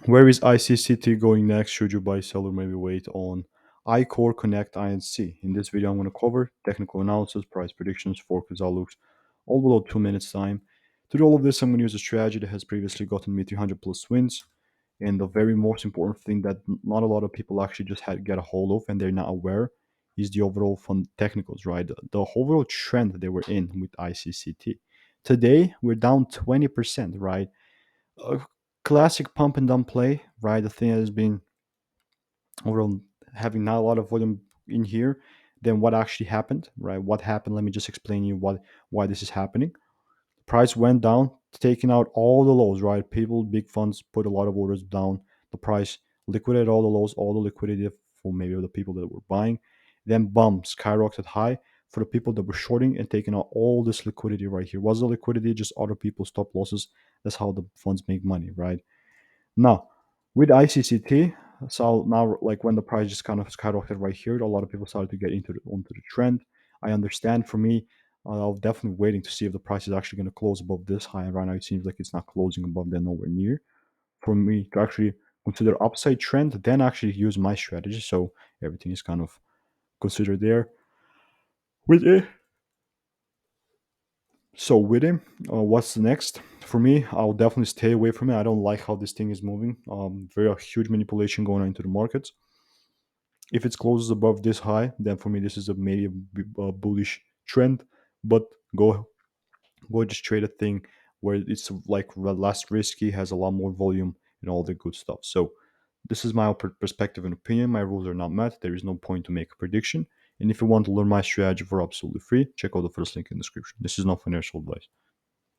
Where is ICCT going next? Should you buy, sell, or maybe wait on iCore, Connect, INC? In this video, I'm going to cover technical analysis, price predictions, forecast outlooks, all below 2 minutes time. To do all of this, I'm going to use a strategy that has previously gotten me 300 plus wins. And the very most important thing that not a lot of people actually just had get a hold of and they're not aware is the overall fund technicals, right? The overall trend that they were in with ICCT. Today, we're down 20%, right? A classic pump and dump play, right? The thing has been overall having not a lot of volume in here. Then what actually happened, right? What happened? Let me just explain you why this is happening. Price went down, taking out all the lows, right? People, big funds put a lot of orders down. The price liquidated all the lows, all the liquidity for maybe the people that were buying. Then bump, skyrocketed high for the people that were shorting and taking out all this liquidity right here. Was the liquidity just other people's stop losses? That's how the funds make money, right? Now, with ICCT, so now like when the price just kind of skyrocketed right here, a lot of people started to get onto the trend. I understand. For me, I was definitely waiting to see if the price is actually going to close above this high. And right now, it seems like it's not closing above there, nowhere near. For me to actually consider upside trend, then actually use my strategy. So everything is kind of considered there. With it, with him, what's next? For me, I'll definitely stay away from it. I don't like how this thing is moving. Very huge manipulation going on into the markets. If it closes above this high, then for me this is a maybe a bullish trend. But go go just trade a thing where it's like less risky, has a lot more volume, and all the good stuff. So this is my perspective and opinion. My rules are not met. There is no point to make a prediction. And if you want to learn my strategy for absolutely free, check out the first link in the description. This is not financial advice.